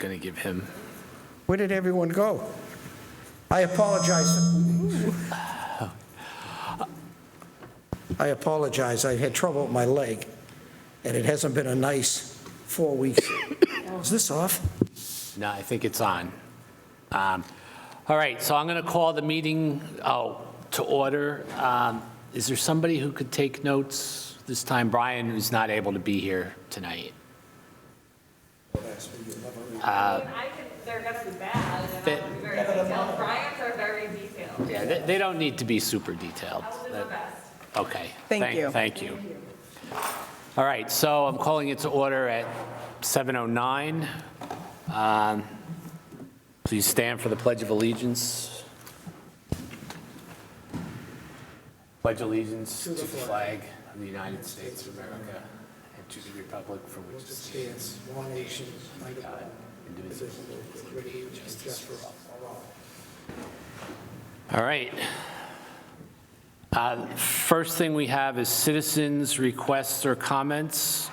going to give him. Where did everyone go? I apologize. I apologize. I had trouble with my leg, and it hasn't been a nice 4 weeks. Is this off? No, I think it's on. All right, so I'm going to call the meeting to order. Is there somebody who could take notes this time? Brian is not able to be here tonight. They're going to be bad, and I'm very detailed. Brian's are very detailed. Yeah, they don't need to be super detailed. I will do my best. Okay. Thank you. Thank you. All right, so I'm calling it to order at 7:09. Please stand for the Pledge of Allegiance. Pledge allegiance to the flag of the United States of America and to the republic for which it stands, One nation, under God, indivisible, with liberty and justice for all. All right. First thing we have is citizens' requests or comments.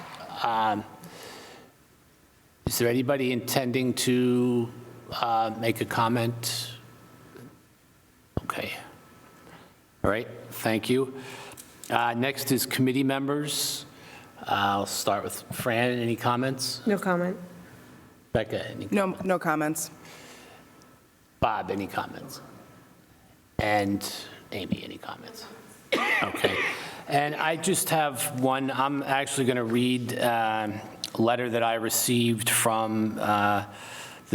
Is there anybody intending to make a comment? Okay. All right, thank you. Next is committee members. I'll start with Fran. Any comments? No comment. Becca, any? No comments. Bob, any comments? And Amy, any comments? Okay. And I just have one. I'm actually going to read a letter that I received from the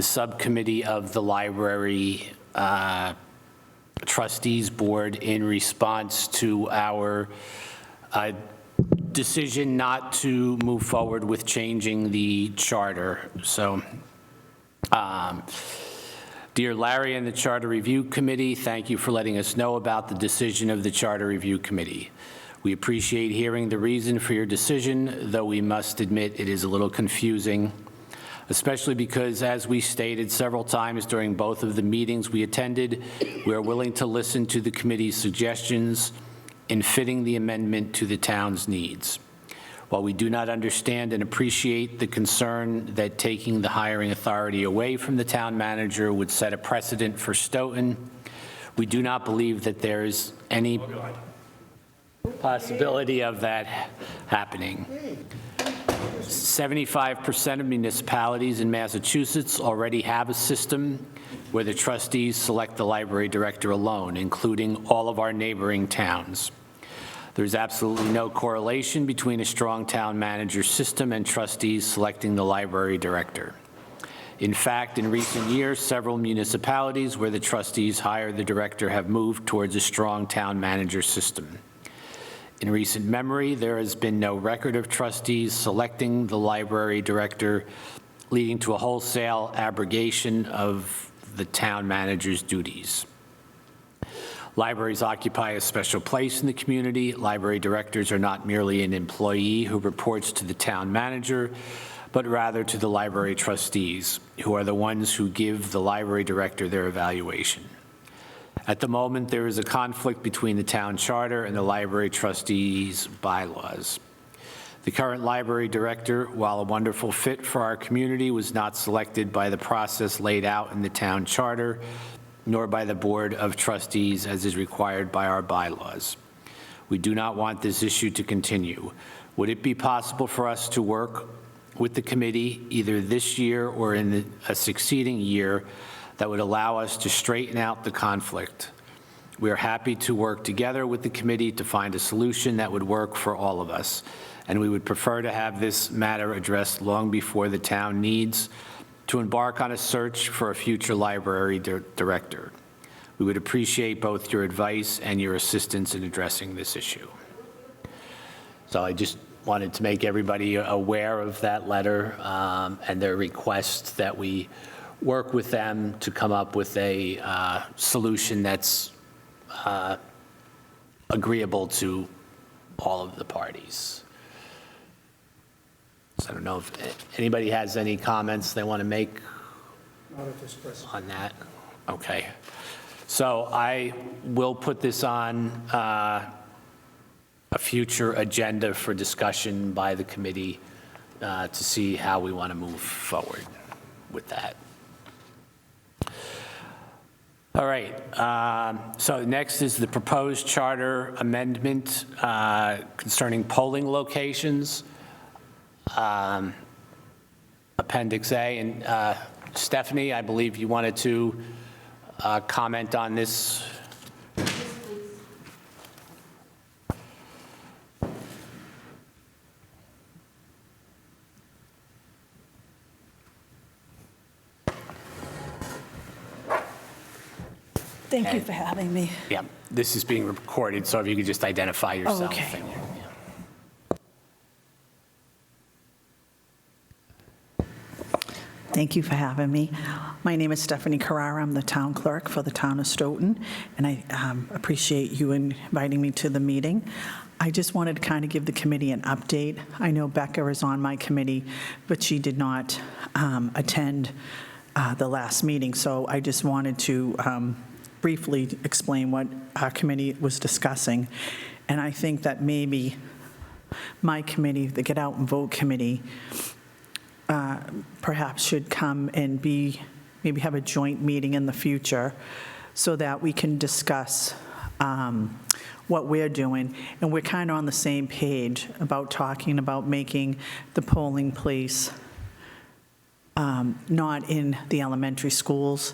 subcommittee of the library trustees board in response to our decision not to move forward with changing the charter. So, dear Larry and the Charter Review Committee, thank you for letting us know about the decision of the Charter Review Committee. We appreciate hearing the reason for your decision, though we must admit it is a little confusing, especially because, as we stated several times during both of the meetings we attended, we are willing to listen to the committee's suggestions in fitting the amendment to the town's needs. While we do not understand and appreciate the concern that taking the hiring authority away from the town manager would set a precedent for Stoughton, we do not believe that there is any possibility of that happening. 75% of municipalities in Massachusetts already have a system where the trustees select the library director alone, including all of our neighboring towns. There's absolutely no correlation between a strong town manager system and trustees selecting the library director. In fact, in recent years, several municipalities where the trustees hire the director have moved towards a strong town manager system. In recent memory, there has been no record of trustees selecting the library director, leading to a wholesale abrogation of the town manager's duties. Libraries occupy a special place in the community. Library directors are not merely an employee who reports to the town manager, but rather to the library trustees, who are the ones who give the library director their evaluation. At the moment, there is a conflict between the town charter and the library trustees' bylaws. The current library director, while a wonderful fit for our community, was not selected by the process laid out in the town charter, nor by the Board of Trustees as is required by our bylaws. We do not want this issue to continue. Would it be possible for us to work with the committee either this year or in a succeeding year that would allow us to straighten out the conflict? We are happy to work together with the committee to find a solution that would work for all of us, and we would prefer to have this matter addressed long before the town needs to embark on a search for a future library director. We would appreciate both your advice and your assistance in addressing this issue. So I just wanted to make everybody aware of that letter and their request that we work with them to come up with a solution that's agreeable to all of the parties. So I don't know if anybody has any comments they want to make on that. Okay. So I will put this on a future agenda for discussion by the committee to see how we want to move forward. with that. All right, so next is the proposed charter amendment concerning polling locations, Appendix A. And Stephanie, I believe you wanted to comment on this. Thank you for having me. Yeah, this is being recorded, so if you could just identify yourself. okay. Thank you for having me. My name is Stephanie Carrara. I'm the town clerk for the town of Stoughton, and I appreciate you inviting me to the meeting. I just wanted to kind of give the committee an update. I know Becca is on my committee, but she did not attend the last meeting, so I just wanted to briefly explain what our committee was discussing. And I think that maybe my committee, the Get Out and Vote Committee, perhaps should come and maybe have a joint meeting in the future so that we can discuss what we're doing. And we're kind of on the same page about talking about making the polling place not in the elementary schools.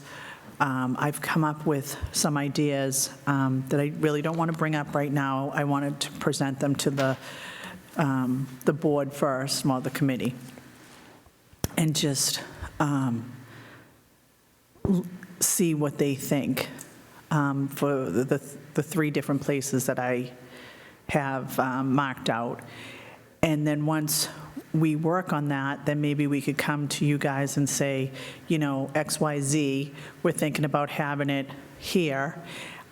I've come up with some ideas that I really don't want to bring up right now. I wanted to present them to the board first, well, the committee, and just see what they think for the three different places that I have marked out. And then once we work on that, then maybe we could come to you guys and say, you know, XYZ, we're thinking about having it here,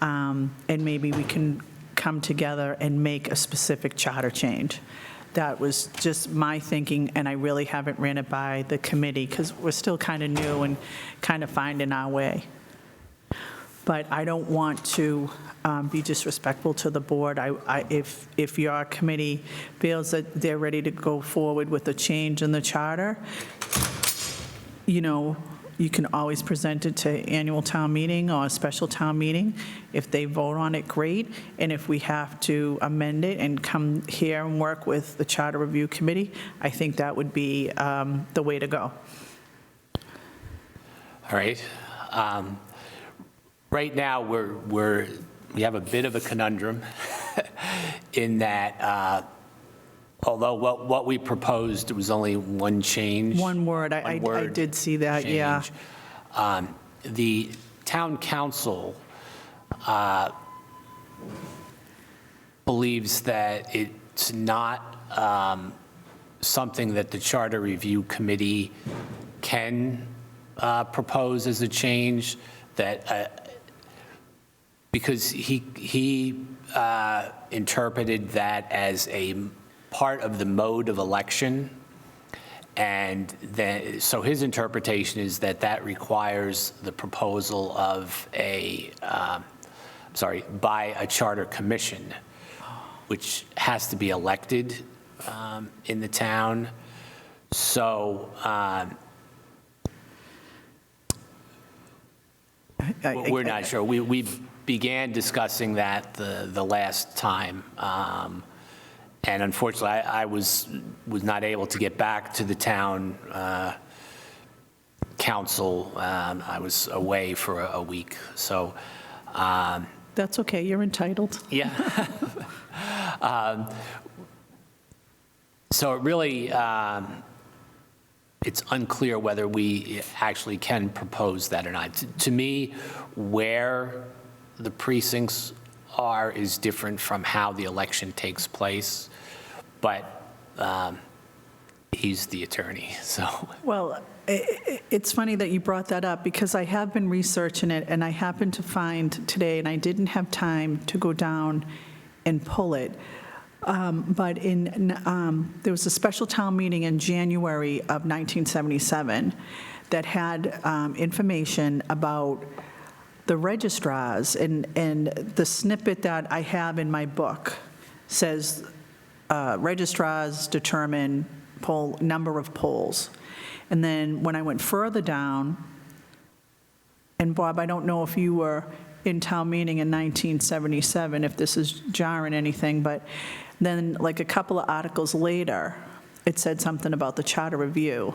and maybe we can come together and make a specific charter change. That was just my thinking, and I really haven't ran it by the committee because we're still kind of new and kind of finding our way. But I don't want to be disrespectful to the board. If your committee feels that they're ready to go forward with a change in the charter, you know, you can always present it to annual town meeting or a special town meeting. If they vote on it, great. And if we have to amend it and come here and work with the Charter Review Committee, I think that would be the way to go. All right. Right now, we have a bit of a conundrum in that although what we proposed was only one change. One word, I did see that, change. Yeah. The town council believes that it's not something that the Charter Review Committee can propose as a change, that because he interpreted that as a part of the mode of election, and then, so his interpretation is that that requires the proposal of by a charter commission, which has to be elected in the town. So we're not sure. We began discussing that the last time. And unfortunately, I was not able to get back to the town council. I was away for a week, so. That's okay, you're entitled. Yeah. So it really, it's unclear whether we actually can propose that or not. To me, where the precincts are is different from how the election takes place, but he's the attorney, so. Well, it's funny that you brought that up because I have been researching it and I happened to find today, and I didn't have time to go down and pull it, but there was a special town meeting in January of 1977 that had information about the registrars, and the snippet that I have in my book says registrars determine number of polls. And then when I went further down, and Bob, I don't know if you were in town meeting in 1977, if this is jarring anything, but then like a couple of articles later, it said something about the charter review.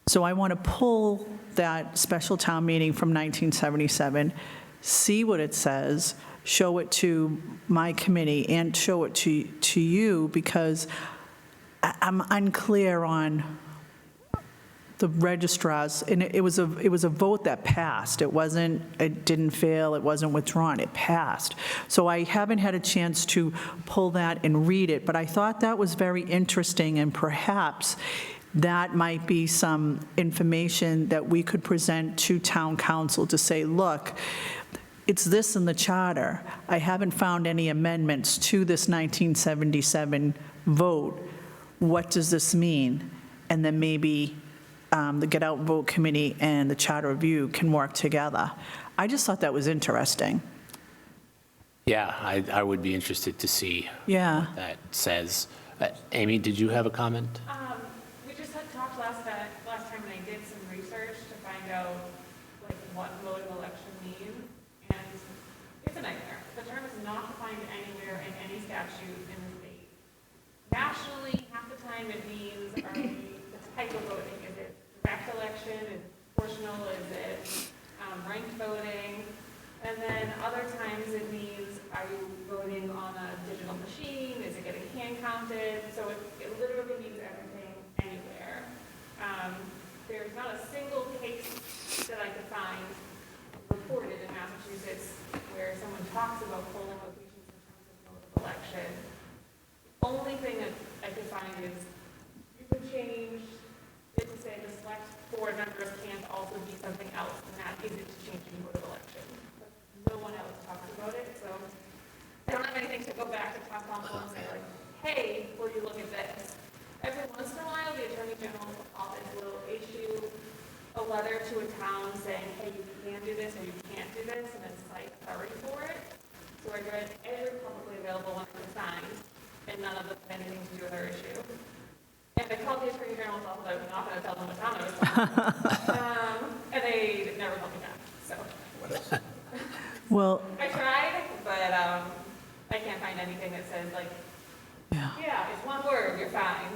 So I want to pull that special town meeting from 1977, see what it says, show it to my committee and show it to you, because I'm unclear on the registrars, and it was a vote that passed. It didn't fail, it wasn't withdrawn, it passed. So I haven't had a chance to pull that and read it, but I thought that was very interesting, and perhaps that might be some information that we could present to town council to say, look, it's this in the charter. I haven't found any amendments to this 1977 vote. What does this mean? And then maybe the Get Out Vote Committee and the Charter Review can work together. I just thought that was interesting. Yeah, I would be interested to see Yeah. what that says. Amy, did you have a comment? We just had talked last time, and I did some research to find out, like, what vote of election means, and it's a nightmare. The term is not defined anywhere in any statute in the state. Nationally, half the time it means, the type of voting. Is it direct election? Is it proportional? Is it ranked voting? And then other times it means, are you voting on a digital machine? Is it getting hand counted? So it literally means everything, anywhere. There's not a single case that I could find reported in Massachusetts where someone talks about polling locations in terms of vote of election. The only thing that I could find is you could change it to say the select board members can't also be something else, and that isn't changing vote of election. But no one else talks about it, so I don't have anything to go back to town council and say like, hey, will you look at this? Every once in a while, the Attorney General's office will issue a letter to a town saying, hey, you can do this or you can't do this, and it's like authority for it. So I read every publicly available one that was signed, and none of them had anything to do with our issue. And I called the Attorney General's office, I was not going to tell them what town I was from. And they never called me back, so. Well, I tried, but I can't find anything that says like, yeah, it's one word, you're fine.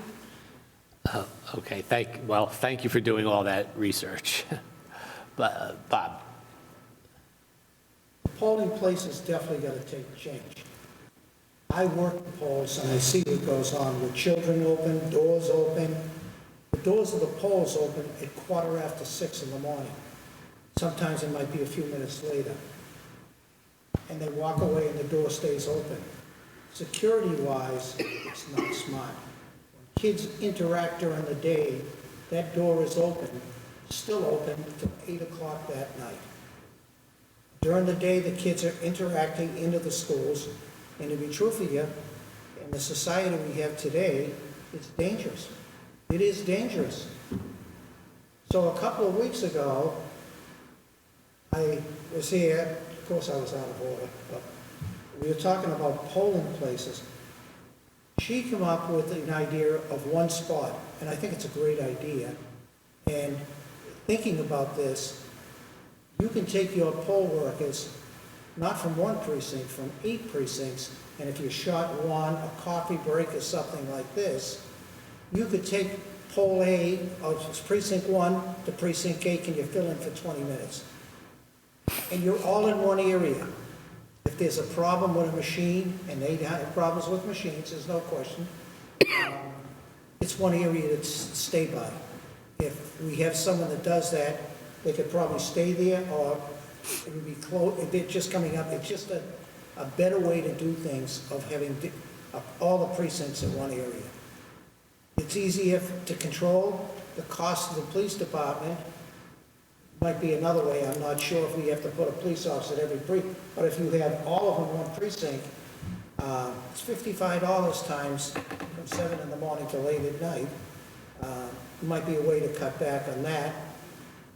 Okay, thank you for doing all that research. But, Bob? Polling places definitely got to take change. I work the polls and I see what goes on with children open, doors open. The doors of the polls open at 6:15 in the morning. Sometimes it might be a few minutes later. And they walk away and the door stays open. Security-wise, it's not smart. When kids interact during the day, that door is open, still open till 8 o'clock that night. During the day, the kids are interacting into the schools, and to be true for you, in the society we have today, it's dangerous. It is dangerous. So a couple of weeks ago, I was here, of course I was out of order, but we were talking about polling places. She came up with an idea of one spot, and I think it's a great idea. And thinking about this, you can take your poll workers, not from one precinct, from 8 precincts, and if you shot one, a coffee break or something like this, you could take poll A of precinct 1 to precinct 8, and you fill in for 20 minutes. And you're all in one area. If there's a problem with a machine, and they have problems with machines, there's no question, it's one area to stay by. If we have someone that does that, they could probably stay there, or it would be close, if they're just coming up, it's just a better way to do things of having all the precincts in one area. It's easier to control the cost of the police department. Might be another way, I'm not sure if we have to put a police officer at every precinct, but if you have all of them in one precinct, it's $55 times from 7 in the morning till 8 at night. Might be a way to cut back on that.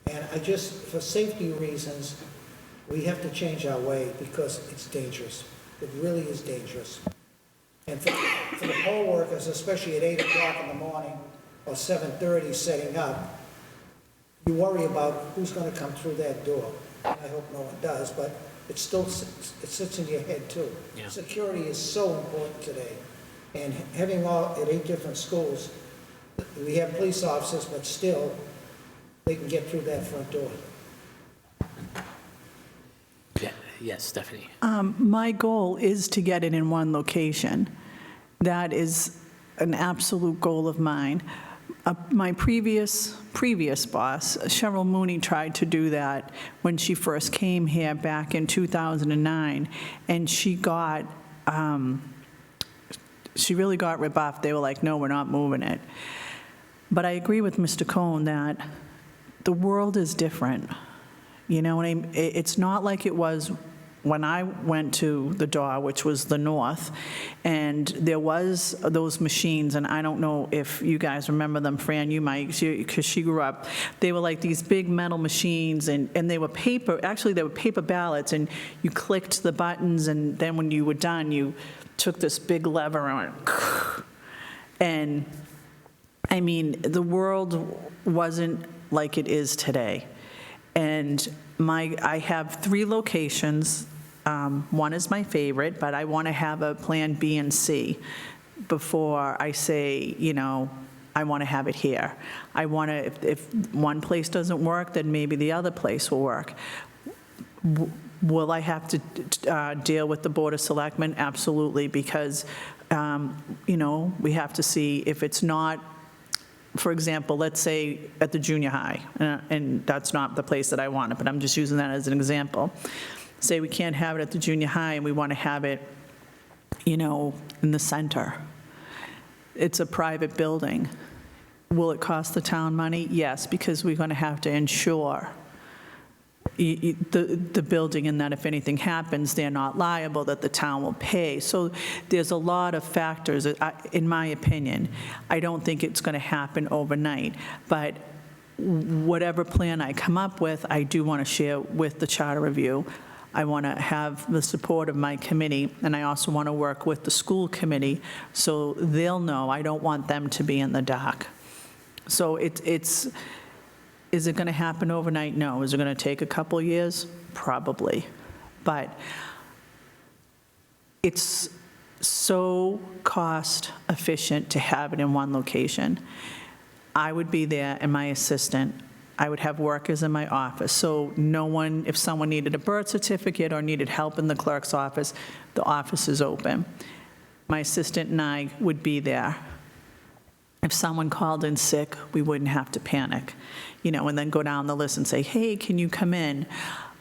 And I just, for safety reasons, we have to change our way because it's dangerous. It really is dangerous. And for the poll workers, especially at 8 o'clock in the morning, or 7:30 setting up, you worry about who's going to come through that door. I hope no one does, but it still sits in your head too. Yeah. Security is so important today. And having all at 8 different schools, we have police officers, but still, they can get through that front door. Yeah, yes, Stephanie. My goal is to get it in one location. That is an absolute goal of mine. My previous boss, Cheryl Mooney, tried to do that when she first came here back in 2009, and she really got rebuffed. They were like, no, we're not moving it. But I agree with Mr. Cohn that the world is different. You know what I mean? It's not like it was when I went to the DAW, which was the north, and there was those machines, and I don't know if you guys remember them, Fran, you might, because she grew up. They were like these big metal machines, and they were paper, actually they were paper ballots, and you clicked the buttons, and then when you were done, you took this big lever and I mean, the world wasn't like it is today. And I have 3 locations. One is my favorite, but I want to have a plan B and C before I say, you know, I want to have it here. I want to, if one place doesn't work, then maybe the other place will work. Will I have to deal with the Board of Selectmen? Absolutely, because, you know, we have to see if it's not, for example, let's say at the junior high, and that's not the place that I want it, but I'm just using that as an example. Say we can't have it at the junior high and we want to have it, you know, in the center. It's a private building. Will it cost the town money? Yes, because we're going to have to insure the building, and that if anything happens, they're not liable, that the town will pay. So there's a lot of factors, in my opinion. I don't think it's going to happen overnight, but whatever plan I come up with, I do want to share with the charter review. I want to have the support of my committee, and I also want to work with the school committee so they'll know. I don't want them to be in the dark. So is it going to happen overnight? No. Is it going to take a couple years? Probably. But it's so cost efficient to have it in one location. I would be there and my assistant. I would have workers in my office. So no one, if someone needed a birth certificate or needed help in the clerk's office, the office is open. My assistant and I would be there. If someone called in sick, we wouldn't have to panic, you know, and then go down the list and say, hey, can you come in?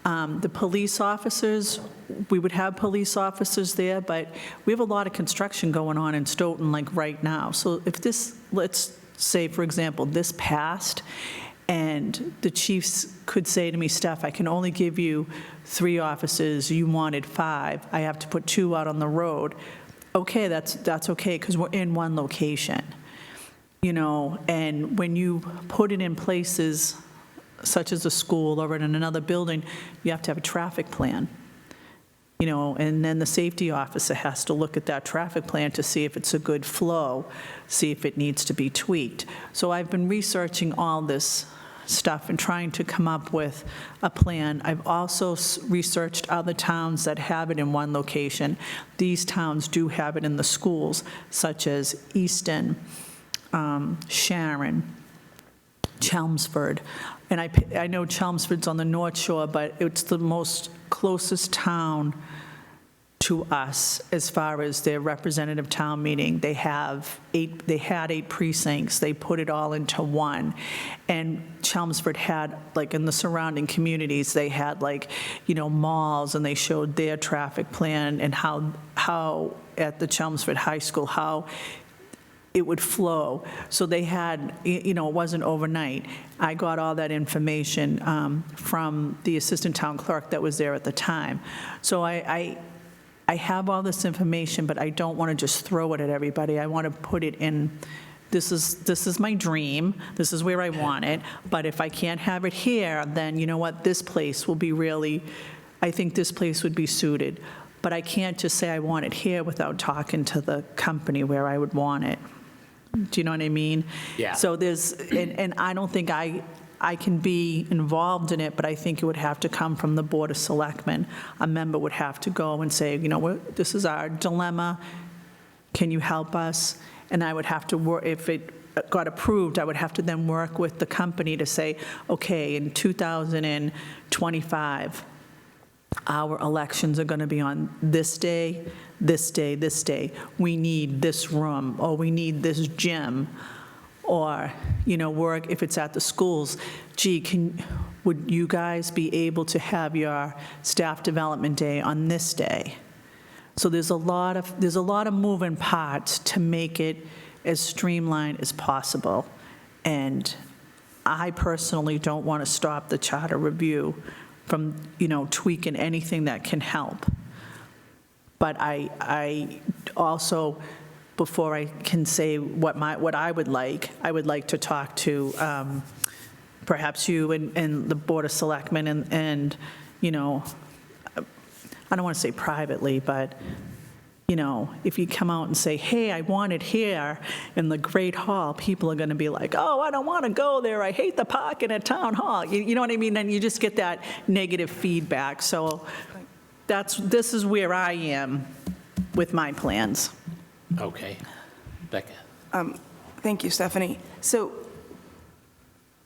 The police officers, we would have police officers there, but we have a lot of construction going on in Stoughton, like right now. So if this, let's say, for example, this passed, and the chiefs could say to me, Steph, I can only give you 3 officers, you wanted 5, I have to put 2 out on the road. Okay, that's okay, because we're in one location. You know, and when you put it in places such as a school or in another building, you have to have a traffic plan. You know, and then the safety officer has to look at that traffic plan to see if it's a good flow, see if it needs to be tweaked. So I've been researching all this stuff and trying to come up with a plan. I've also researched other towns that have it in one location. These towns do have it in the schools, such as Easton, Sharon, Chelmsford. And I know Chelmsford's on the North Shore, but it's the most closest town to us as far as their representative town meeting. They had 8 precincts. They put it all into one. And Chelmsford had, like in the surrounding communities, they had like, you know, malls, and they showed their traffic plan and how at the Chelmsford High School, how it would flow. So they had, you know, it wasn't overnight. I got all that information from the assistant town clerk that was there at the time. So I have all this information, but I don't want to just throw it at everybody. I want to put it in, this is my dream, this is where I want it, but if I can't have it here, then you know what, this place will be really, I think this place would be suited. But I can't just say I want it here without talking to the company where I would want it. Do you know what I mean? Yeah. So and I don't think I can be involved in it, but I think it would have to come from the Board of Selectmen. A member would have to go and say, this is our dilemma, can you help us? And I would have to work, if it got approved, I would have to then work with the company to say, okay, in 2025, our elections are going to be on this day, this day, this day. We need this room, or we need this gym, or, work, if it's at the schools, would you guys be able to have your staff development day on this day? So there's a lot of moving parts to make it as streamlined as possible. And I personally don't want to stop the charter review from, tweaking anything that can help. But I also, before I can say what I would like to talk to perhaps you and the Board of Selectmen and I don't want to say privately, but, if you come out and say, hey, I want it here in the Great Hall, people are going to be like, oh, I don't want to go there. I hate the parking at Town Hall. You know what I mean? And you just get that negative feedback. So this is where I am with my plans. Okay. Becca? Thank you, Stephanie. So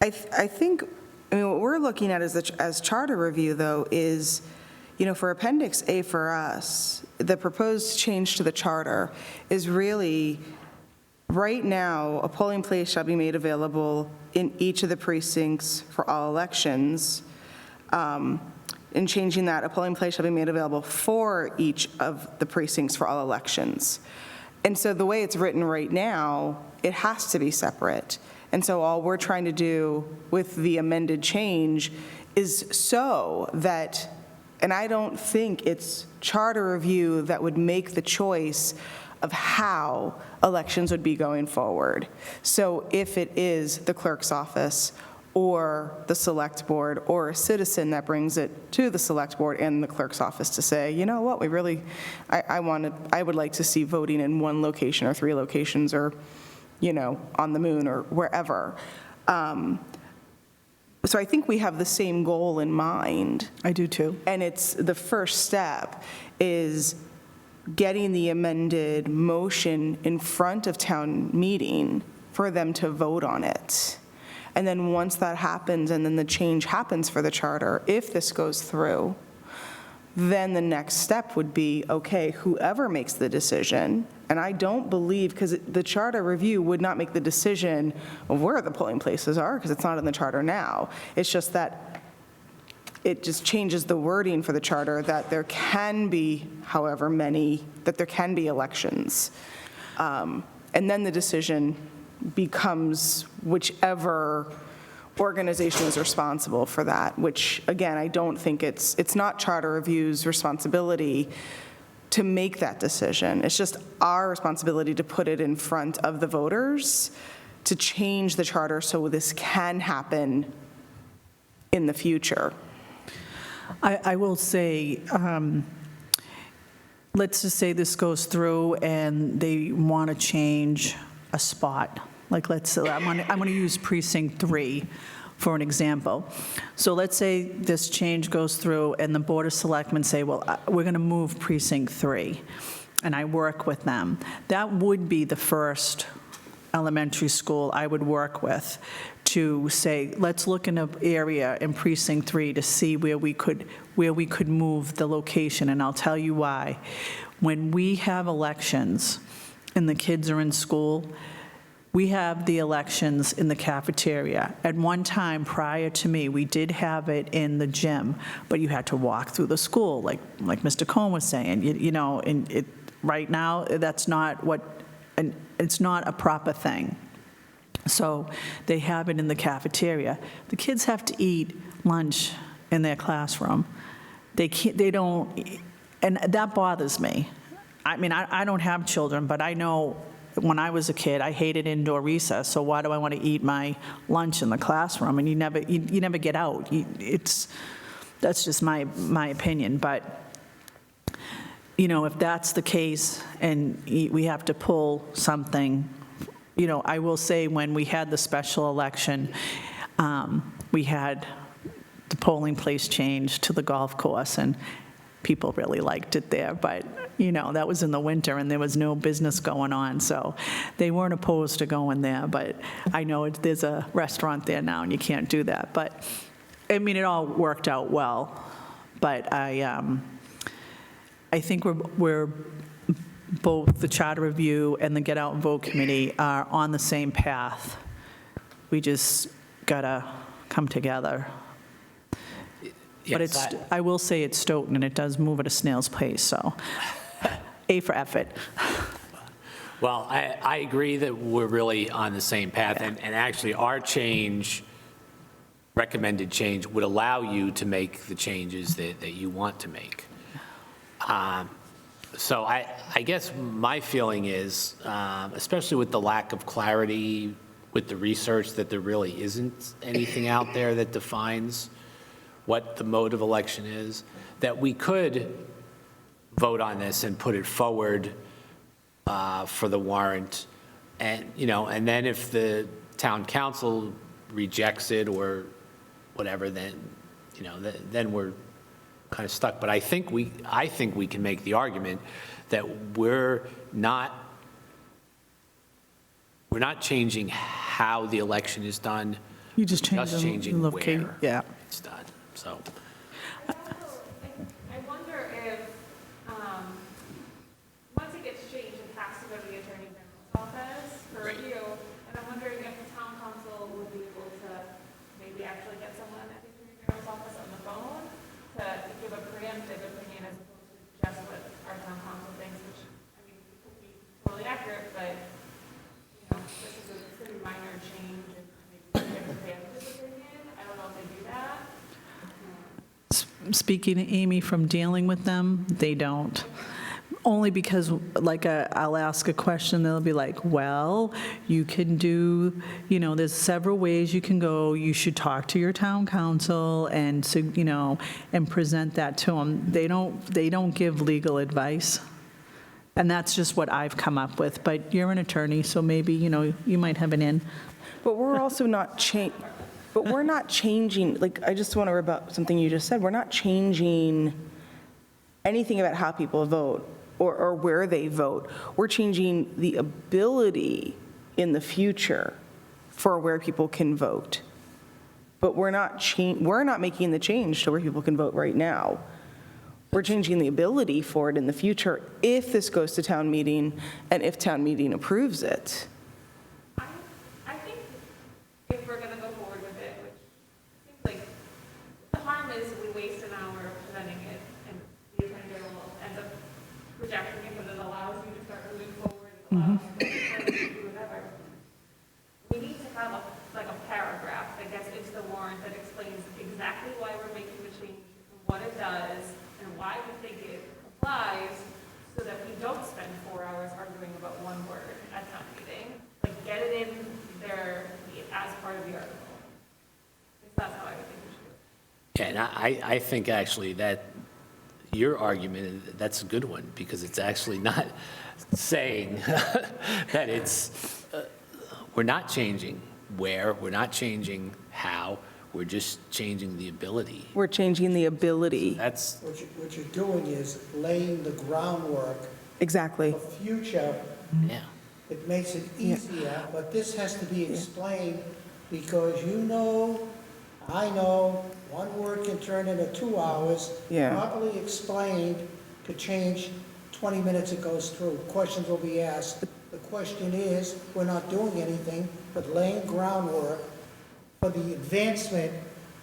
I think, what we're looking at as charter review, though, is, for Appendix A for us, the proposed change to the charter is really, right now, a polling place shall be made available in each of the precincts for all elections. In changing that, a polling place shall be made available for each of the precincts for all elections. And so the way it's written right now, it has to be separate. And so all we're trying to do with the amended change is so that, and I don't think it's charter review that would make the choice of how elections would be going forward. So if it is the clerk's office or the select board or a citizen that brings it to the select board and the clerk's office to say, you know what, I would like to see voting in one location or 3 locations or, on the moon or wherever. So I think we have the same goal in mind. I do too. And it's the first step is getting the amended motion in front of town meeting for them to vote on it. And then once that happens and then the change happens for the charter, if this goes through, then the next step would be, okay, whoever makes the decision, and I don't believe, because the charter review would not make the decision of where the polling places are, because it's not in the charter now. It's just that it just changes the wording for the charter that there can be, however many, that there can be elections. And then the decision becomes whichever organization is responsible for that, which, again, I don't think it's not charter review's responsibility to make that decision. It's just our responsibility to put it in front of the voters to change the charter so this can happen in the future. I will say, let's just say this goes through and they want to change a spot. Like, let's say, I'm going to use precinct 3 for an example. So let's say this change goes through and the Board of Selectmen say, well, we're going to move precinct 3, and I work with them. That would be the first elementary school I would work with to say, let's look in an area in precinct 3 to see where we could move the location, and I'll tell you why. When we have elections and the kids are in school, we have the elections in the cafeteria. At one time, prior to me, we did have it in the gym, but you had to walk through the school, like Mr. Cohn was saying. And right now, that's not it's not a proper thing. So they have it in the cafeteria. The kids have to eat lunch in their classroom. They don't, and that bothers me. I mean, I don't have children, but I know when I was a kid, I hated indoor recess, so why do I want to eat my lunch in the classroom? And you never get out. That's just my opinion. But, if that's the case and we have to pull something, I will say, when we had the special election, we had the polling place changed to the golf course, and people really liked it there, but, that was in the winter, and there was no business going on, so they weren't opposed to going there, but I know there's a restaurant there now, and you can't do that, but, it all worked out well, but I think we're both the Charter Review and the Get Out and Vote Committee are on the same path. We just gotta come together. But Yes, I will say it's Stoughton, and it does move at a snail's pace, so A for effort. Well, I agree that we're really on the same path, and actually, our recommended change would allow you to make the changes that you want to make. So I guess my feeling is, especially with the lack of clarity with the research, that there really isn't anything out there that defines what the mode of election is, that we could vote on this and put it forward for the warrant, and, and then if the town council rejects it or whatever, then, then we're kind of stuck. But I think we can make the argument that we're not changing how the election is done. You just change the changing location, where yeah. it's done. So, I wonder if, once it gets changed, it has to go to the Attorney General's office for Right. review. And I'm wondering if the town council would be able to maybe actually get someone at the Attorney General's office on the phone to give a preemptive opinion as opposed to just what our town council thinks, which, could be totally accurate, but, this is a pretty minor change and maybe give a preemptive opinion. I don't know if they do that. Speaking to Amy from dealing with them, they don't. Only because, I'll ask a question, they'll be like, well, you can do, there's several ways you can go. You should talk to your town council and, so, and present that to them. They don't give legal advice. And that's just what I've come up with. But you're an attorney, so maybe, you might have an in. But we're also not but we're not changing, I just want to rebut something you just said. We're not changing anything about how people vote or where they vote. We're changing the ability in the future for where people can vote. But we're not making the change to where people can vote right now. We're changing the ability for it in the future if this goes to town meeting and if town meeting approves it. I think if we're gonna go forward with it, which seems like the harm is we waste an hour presenting it and the Attorney General ends up rejecting it, but it allows you to start moving forward, it allows you to do whatever. We need to have a paragraph that gets into the warrant that explains exactly why we're making the change, and what it does, and why we think it applies, so that we don't spend 4 hours arguing about one word at town meeting. Get it in there as part of the article. That's how I would think we should do it. yeah, and I think actually that your argument, that's a good one, because it's actually not saying that we're not changing where, we're not changing how, we're just changing the ability. We're changing the ability. That's, What you're doing is laying the groundwork Exactly. for future. yeah. It makes it easier, but this has to be explained because I know, one word can turn into 2 hours. Yeah. Properly explained could change 20 minutes it goes through. Questions will be asked. The question is, we're not doing anything but laying groundwork for the advancement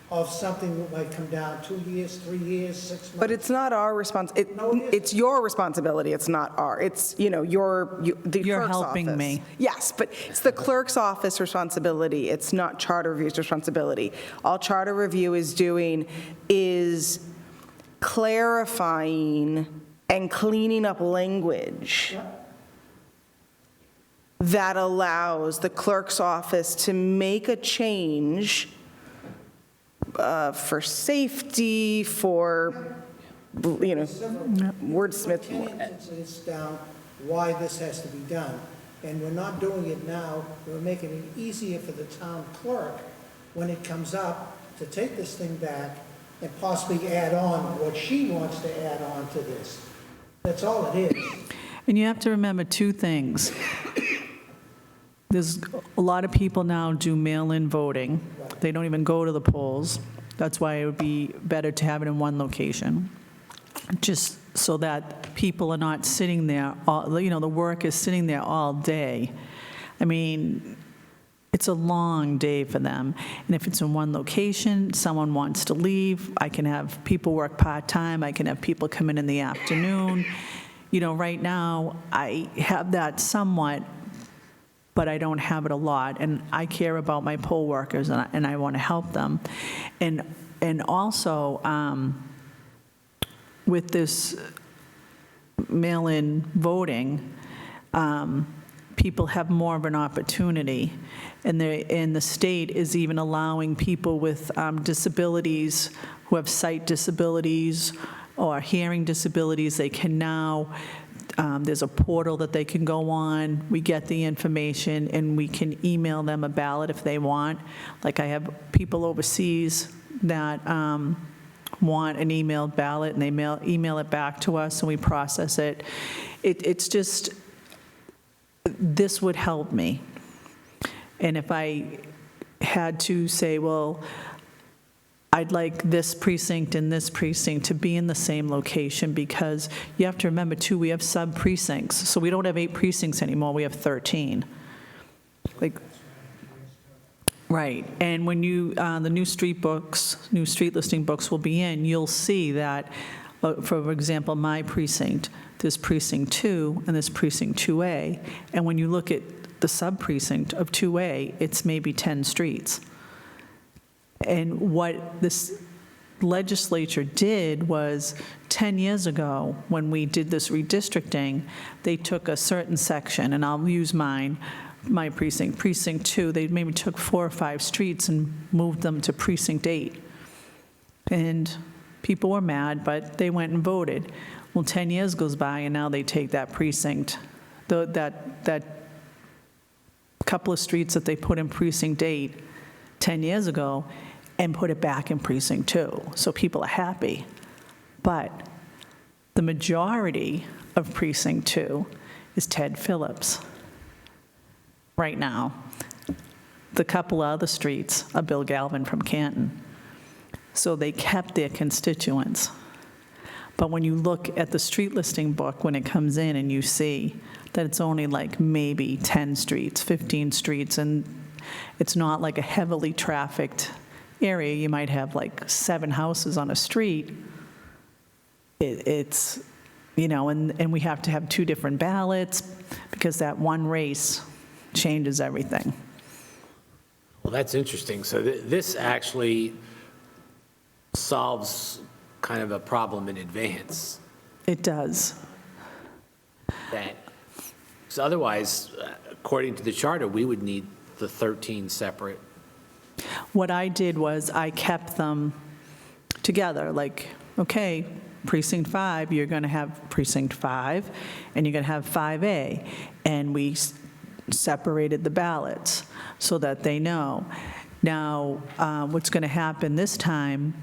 of something that might come down 2 years, 3 years, 6 months. But it's not our it's your responsibility, it's not it's, the You're clerk's helping office. me. Yes, but it's the clerk's office responsibility, it's not Charter Review's responsibility. All Charter Review is doing is clarifying and cleaning up language that allows the clerk's office to make a change for safety, for, wordsmith. Instances down why this has to be done. and we're not doing it now. We're making it easier for the town clerk, when it comes up, to take this thing back and possibly add on what she wants to add on to this. That's all it is. And you have to remember two things. There's a lot of people now do mail-in voting. They don't even go to the polls. That's why it would be better to have it in one location, just so that people are not sitting there, the work is sitting there all day. I mean, it's a long day for them. And if it's in one location, someone wants to leave, I can have people work part-time, I can have people come in the afternoon. Right now, I have that somewhat, but I don't have it a lot. And I care about my poll workers, and I want to help them. And also, with this mail-in voting, people have more of an opportunity. And the state is even allowing people with disabilities, who have sight disabilities or hearing disabilities, they can now, there's a portal that they can go on, we get the information, and we can email them a ballot if they want. Like I have people overseas that want an emailed ballot, and they email it back to us, and we process it. It's just, this would help me. And if I had to say, well, I'd like this precinct and this precinct to be in the same location, because you have to remember, too, we have sub-precincts. So we don't have 8 precincts anymore, we have 13. Right, and when the new street listing books will be in, you'll see that, for example, my precinct, there's precinct 2 and there's precinct 2A, and when you look at the sub-precinct of 2A, it's maybe 10 streets. And what this legislature did was, 10 years ago, when we did this redistricting, they took a certain section, and I'll use my precinct, precinct 2, they maybe took 4 or 5 streets and moved them to precinct 8. And people were mad, but they went and voted. Well, 10 years goes by, and now they take that precinct, that couple of streets that they put in precinct 8 10 years ago, and put it back in precinct 2. So people are happy. But the majority of precinct 2 is Ted Phillips right now. The couple other streets are Bill Galvin from Canton. So they kept their constituents. But when you look at the street listing book, when it comes in and you see that it's only like maybe 10 streets, 15 streets, and it's not like a heavily trafficked area, you might have like 7 houses on a street, it's, and we have to have 2 different ballots, because that one race changes everything. Well, that's interesting. So this actually solves kind of a problem in advance. It does. So otherwise, according to the charter, we would need the 13 separate. What I did was I kept them together, like, okay, precinct 5, you're going to have precinct 5, and you're going to have 5A, and we separated the ballots so that they know. Now, what's going to happen this time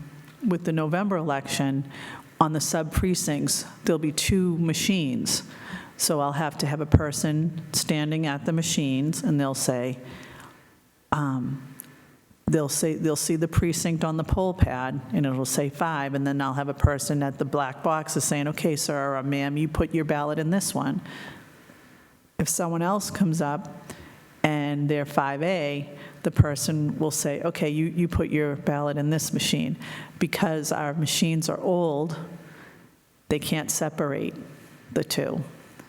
with the November election, on the sub-precincts, there'll be 2 machines. So I'll have to have a person standing at the machines, and they'll say, they'll see the precinct on the poll pad, and it'll say 5, and then I'll have a person at the black boxes saying, okay, sir or ma'am, you put your ballot in this one. If someone else comes up and they're 5A, the person will say, okay, you put your ballot in this machine. Because our machines are old, they can't separate the 2.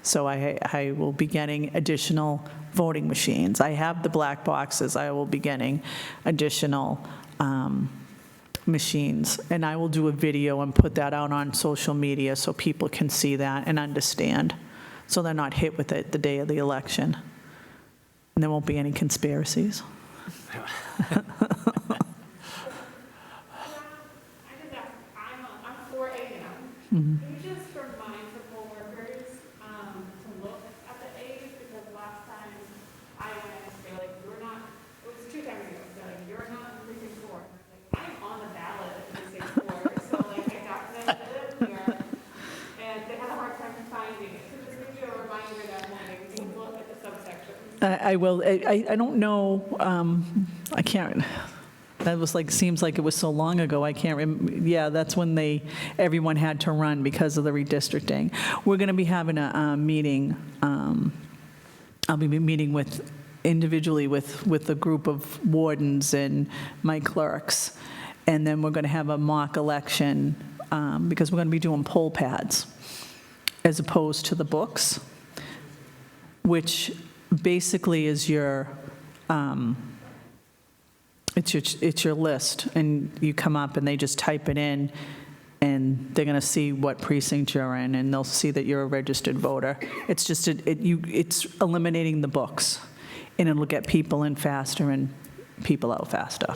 So I will be getting additional voting machines. I have the black boxes. I will be getting additional machines. And I will do a video and put that out on social media so people can see that and understand, so they're not hit with it the day of the election. And there won't be any conspiracies. I just asked, I'm 4 a.m. Can you just remind the poll workers to look at the A's, because last time I will, I don't know, I can't, that was like, seems like it was so long ago, I can't yeah, that's when everyone had to run because of the redistricting. We're going to be having a meeting, I'll be meeting individually with a group of wardens and my clerks, and then we're going to have a mock election, because we're going to be doing poll pads as opposed to the books, which basically is it's your list, and you come up and they just type it in, and they're going to see what precinct you're in, and they'll see that you're a registered voter. It's just, it's eliminating the books, and it'll get people in faster and people out faster.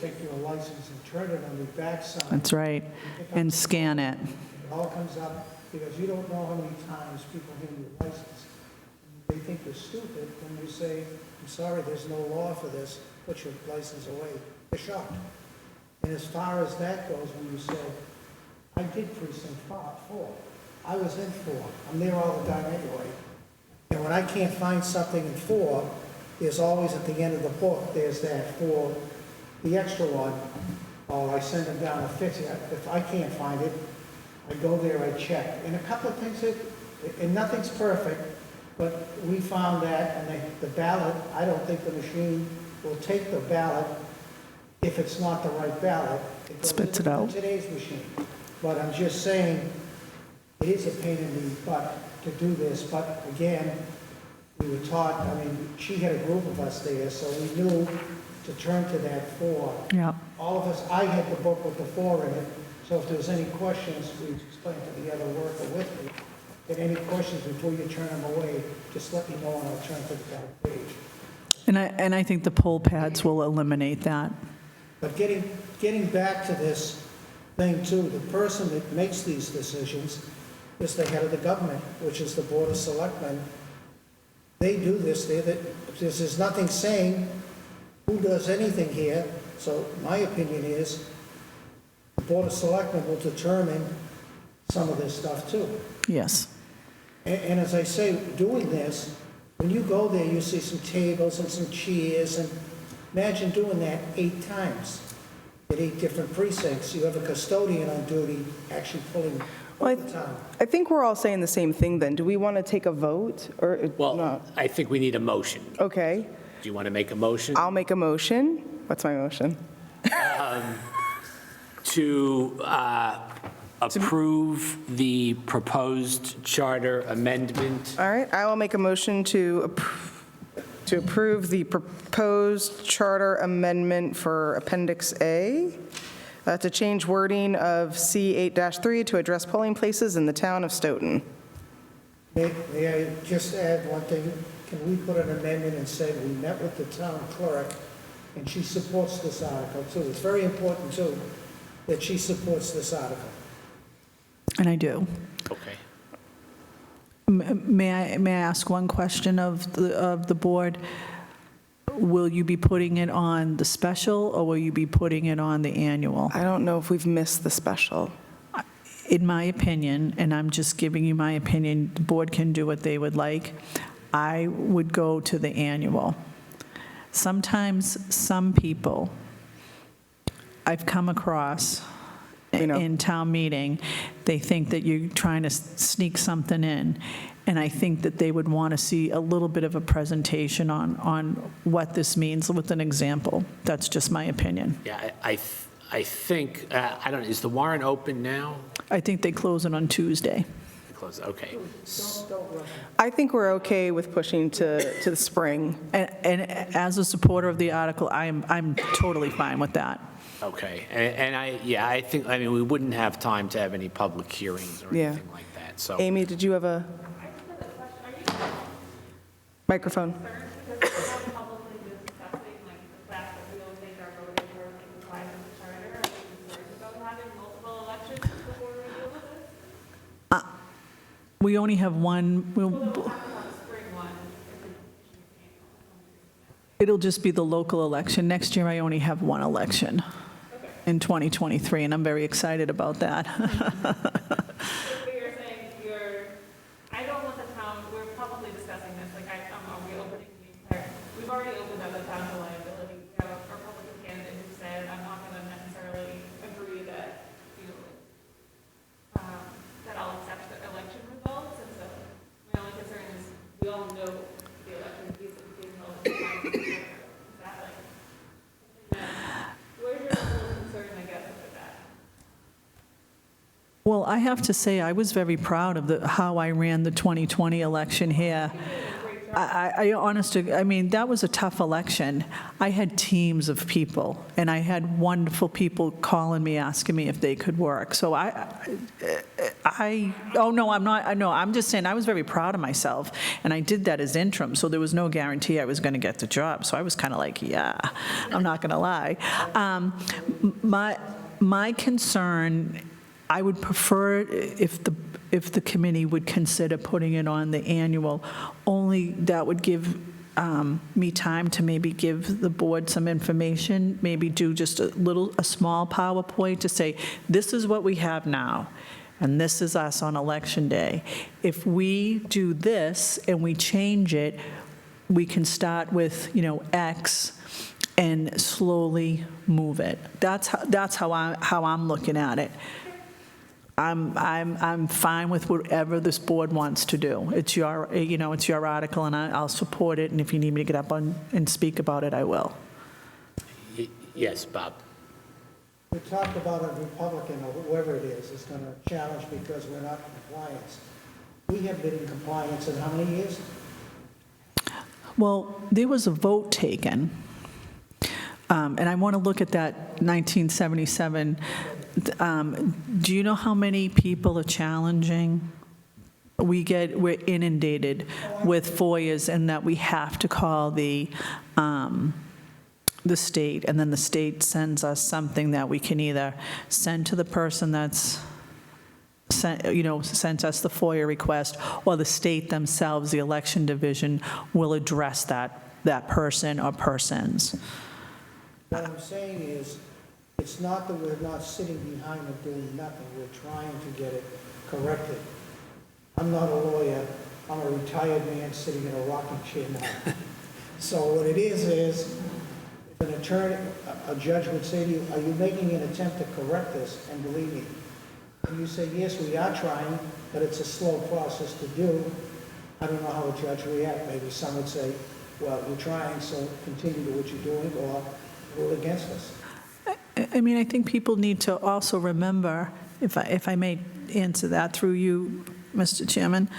Take your license and turn it on the backside. That's right, and scan it. It all comes up, because you don't know how many times people hand you a license. They think you're stupid when you say, I'm sorry, there's no law for this, put your license away. They're shocked. And as far as that goes, when you say, I did precinct 4, I was in 4, I'm there all the time anyway. And when I can't find something in 4, there's always at the end of the book, there's that 4, the extra one, or I send them down to fix it. If I can't find it, I go there, I check. And a couple of things, and nothing's perfect, but we found that, and the ballot, I don't think the machine will take the ballot if it's not the right ballot. It goes Spits it into out. Today's machine. But I'm just saying, it is a pain in the butt to do this, but again, we were taught, I mean, she had a group of us there, so we knew to turn to that 4. Yeah. All of us, I had the book with the 4 in it, so if there was any questions, we explained to the other worker with me. Get any questions before you turn them away, just let me know and I'll turn to the back page. And I think the poll pads will eliminate that. But getting back to this thing too, the person that makes these decisions is the head of the government, which is the Board of Selectmen. They do this, there's nothing saying who does anything here, so my opinion is the Board of Selectmen will determine some of this stuff too. Yes. And as I say, doing this, when you go there, you see some tables and some chairs, and imagine doing that 8 times at 8 different precincts. You have a custodian on duty actually pulling Well, the time. I think we're all saying the same thing then. Do we want to take a vote or Well, not? I think we need a motion. Okay, Do you want to make a motion? I'll make a motion. What's my motion? To approve the proposed charter amendment. All right, I will make a motion to approve the proposed charter amendment for Appendix A, to change wording of C8-3 to address polling places in the town of Stoughton. May I just add one thing? Can we put an amendment and say we met with the town clerk and she supports this article too? It's very important too that she supports this article. And I do. Okay. May I ask one question of the board? Will you be putting it on the special, or will you be putting it on the annual? I don't know if we've missed the special. In my opinion, and I'm just giving you my opinion, the board can do what they would like, I would go to the annual. Sometimes some people I've come across We know. in town meeting, they think that you're trying to sneak something in. And I think that they would want to see a little bit of a presentation on what this means with an example. That's just my opinion. Yeah, I think, I don't, is the warrant open now? I think they close it on Tuesday. Close, okay. I think we're okay with pushing to the spring. And as a supporter of the article, I'm totally fine with that. Okay, and I think, I mean, we wouldn't have time to have any public hearings or Yeah. anything like that, so. Amy, did you have a microphone? Because we're not publicly discussing, like, the fact that we don't think our voting work complies with the charter. Are we concerned about having multiple elections before we deal with this? We only have one, We'll have to have a spring one if we it'll just be the local election. Next year, I only have one election in 2023, and I'm very excited about that. But you're saying I don't want the town, we're publicly discussing this, like, are we opening the I have to say, I was very proud of how I ran the 2020 election here. I mean, that was a tough election. I had teams of people, and I had wonderful people calling me, asking me if they could work. So oh, no, I'm not, no, I'm just saying I was very proud of myself, and I did that as interim, so there was no guarantee I was going to get the job. So I was kind of like, yeah, I'm not going to lie. My concern, I would prefer if the committee would consider putting it on the annual, only that would give me time to maybe give the board some information, maybe do just a small PowerPoint to say, this is what we have now, and this is us on election day. If we do this and we change it, we can start with, X and slowly move it. That's how I'm looking at it. I'm fine with whatever this board wants to do. It's your article, and I'll support it, and if you need me to get up and speak about it, I will. Yes, Bob. We talked about a Republican or whoever it is going to challenge because we're not in compliance. We have been in compliance in how many years? Well, there was a vote taken, and I want to look at that 1977. Do you know how many people are challenging? We're inundated with FOIAs, and that we have to call the state, and then the state sends us something that we can either send to the person that's sent us the FOIA request, or the state themselves, the election division, will address that person or persons. What I'm saying is, it's not that we're not sitting behind and doing nothing. We're trying to get it corrected. I'm not a lawyer. I'm a retired man sitting in a rocking chair now. So what it is if an attorney, a judge would say to you, are you making an attempt to correct this? And believe me, and you say, yes, we are trying, but it's a slow process to do. I don't know how a judge would react. Maybe some would say, well, you're trying, so continue to what you're doing, or rule against us. I mean, I think people need to also remember, if I may answer that through you, Mr. Chairman,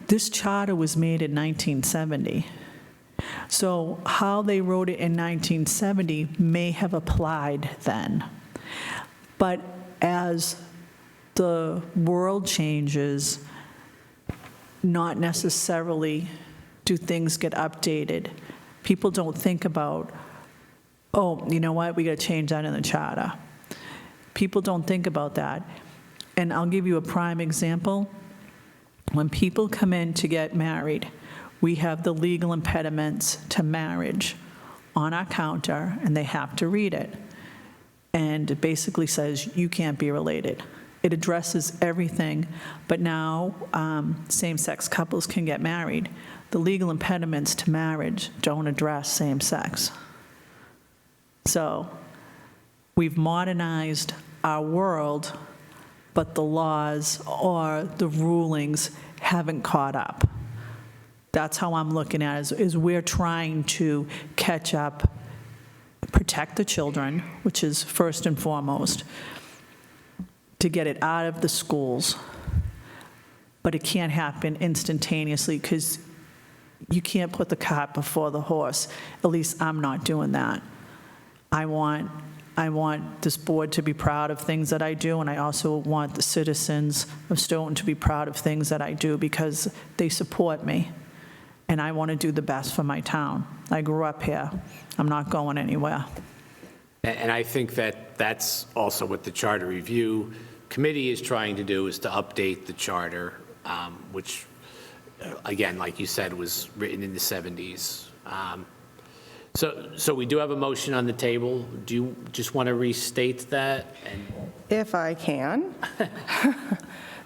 this charter was made in 1970. So how they wrote it in 1970 may have applied then. But as the world changes, not necessarily do things get updated. People don't think about, oh, you know what, we got to change that in the charter. People don't think about that. And I'll give you a prime example. When people come in to get married, we have the legal impediments to marriage on our counter, and they have to read it. And it basically says, you can't be related. It addresses everything, but now same-sex couples can get married. The legal impediments to marriage don't address same-sex. So we've modernized our world, but the laws or the rulings haven't caught up. That's how I'm looking at it, is we're trying to catch up, protect the children, which is first and foremost, to get it out of the schools. But it can't happen instantaneously, because you can't put the cart before the horse. At least I'm not doing that. I want this board to be proud of things that I do, and I also want the citizens of Stoughton to be proud of things that I do, because they support me, and I want to do the best for my town. I grew up here. I'm not going anywhere. And I think that that's also what the Charter Review Committee is trying to do, is to update the charter, which, again, like you said, was written in the 70s. So we do have a motion on the table. Do you just want to restate that? If I can.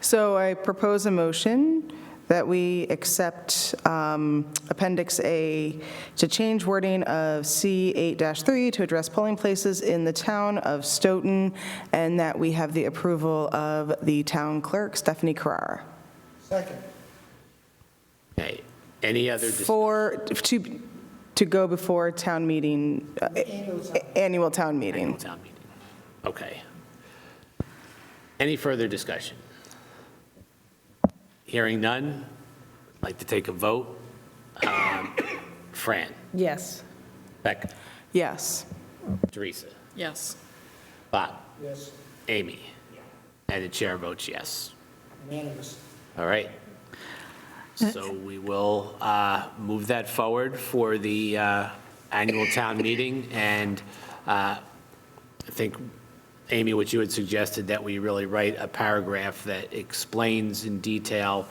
So I propose a motion that we accept Appendix A to change wording of C 8-3 to address polling places in the town of Stoughton, and that we have the approval of the town clerk, Stephanie Carrara. Second. Okay. Any other discussion? To go before town meeting, annual town meeting. Annual town meeting. Okay. Any further discussion? Hearing none, I'd like to take a vote. Fran, Yes. Becca, Yes. Teresa, Yes. Bob, Yes, Amy, and the chair votes yes. unanimous. All right. So we will move that forward for the annual town meeting, and I think, Amy, what you had suggested, that we really write a paragraph that explains in detail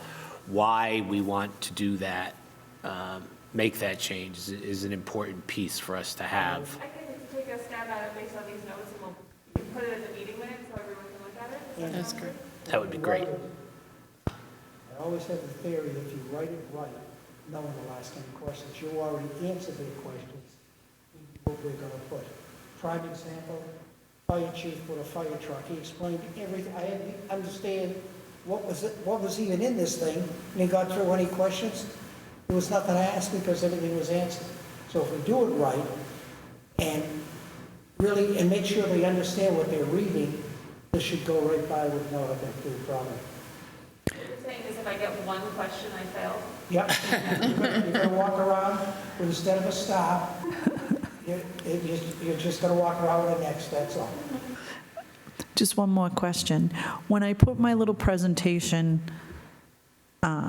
why we want to do that, make that change, is an important piece for us to have. I can take a stab at it based on these notes, and we can put it in the meeting minutes so everyone can look at it. Does that That's sound great. good? That would be great. I always have the theory that if you write it right, no one will ask any questions. You already answered their questions, what we're gonna put. Prime example, fire chief with a fire truck, he explained everything, I didn't understand what was even in this thing, and he got through any questions. There was nothing to ask because everything was answered. So if we do it right, and really, and make sure they understand what they're reading, this should go right by with no other problem. What you're saying is if I get one question, I fail? Yep. You're gonna walk around with, instead of a star, you're just gonna walk around with an X, that's all. Just one more question. When I put my little presentation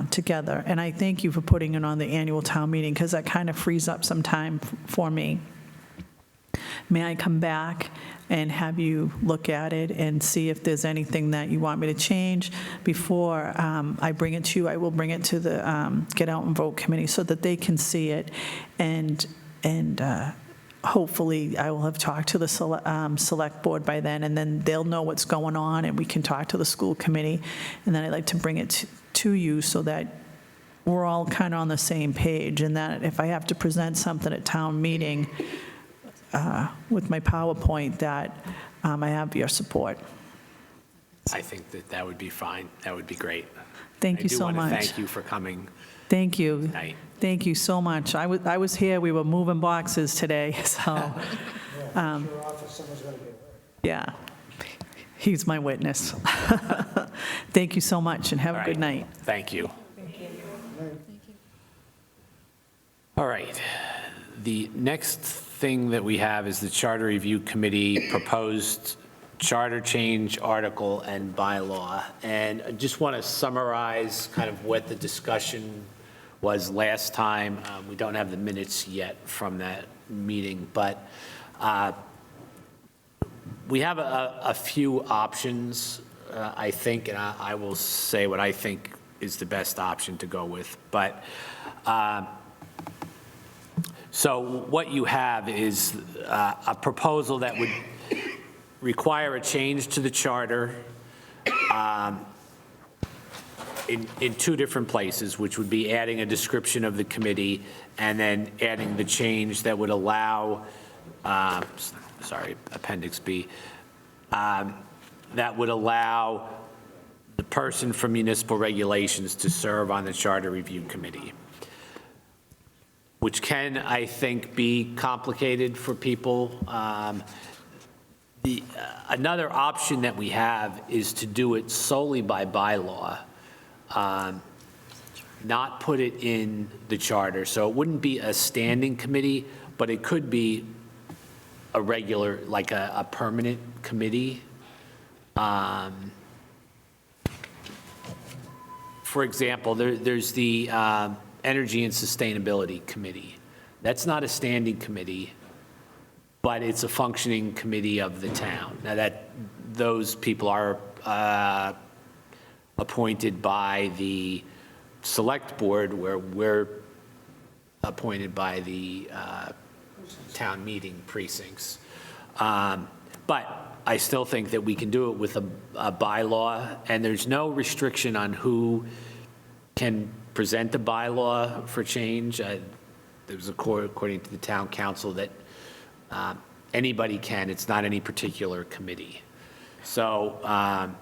together, and I thank you for putting it on the annual town meeting, because that kind of frees up some time for me. May I come back and have you look at it and see if there's anything that you want me to change before I bring it to you? I will bring it to the Get Out and Vote Committee so that they can see it, and hopefully I will have talked to the select board by then, and then they'll know what's going on, and we can talk to the school committee, and then I'd like to bring it to you so that we're all kind of on the same page, and that if I have to present something at town meeting with my PowerPoint, that I have your support. I think that would be fine. That would be great. Thank you so I do much. want to thank you for coming Thank you. tonight. Thank you so much. I was here, we were moving boxes today, so, Yeah, your office, someone's gonna get hurt. yeah. He's my witness. Thank you so much, and have a All good right. night. Thank you. All right. The next thing that we have is the Charter Review Committee proposed charter change article and bylaw. And I just want to summarize kind of what the discussion was last time. We don't have the minutes yet from that meeting, but we have a few options, I think, and I will say what I think is the best option to go with. But so what you have is a proposal that would require a change to the charter in two different places, which would be adding a description of the committee and then adding the change that would allow, Appendix B, that would allow the person from municipal regulations to serve on the Charter Review Committee, which can, I think, be complicated for people. Another option that we have is to do it solely by bylaw, not put it in the charter. So it wouldn't be a standing committee, but it could be a regular, like a permanent committee. For example, there's the Energy and Sustainability Committee. That's not a standing committee, but it's a functioning committee of the town. Now, those people are appointed by the select board, where we're appointed by the town meeting precincts. But I still think that we can do it with a bylaw, and there's no restriction on who can present a bylaw for change. There was according to the town council that anybody can, it's not any particular committee. So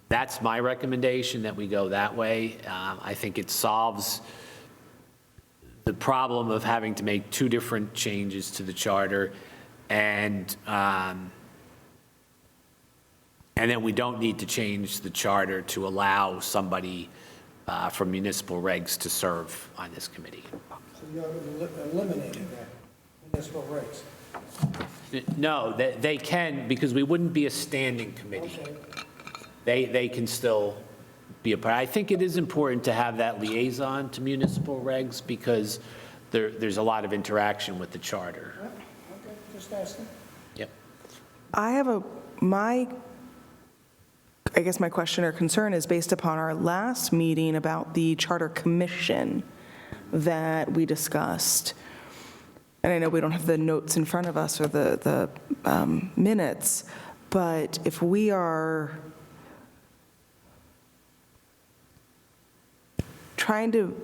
that's my recommendation, that we go that way. I think it solves the problem of having to make two different changes to the charter, and And then we don't need to change the charter to allow somebody from municipal regs to serve on this committee. So you're eliminating that municipal rates. No, they can, because we wouldn't be a standing committee. Okay. They can still be a part. I think it is important to have that liaison to municipal regs because there's a lot of interaction with the charter. Yeah, okay, just asking. Yep. I guess my question or concern is based upon our last meeting about the Charter Commission that we discussed. And I know we don't have the notes in front of us or the minutes, but if we are trying to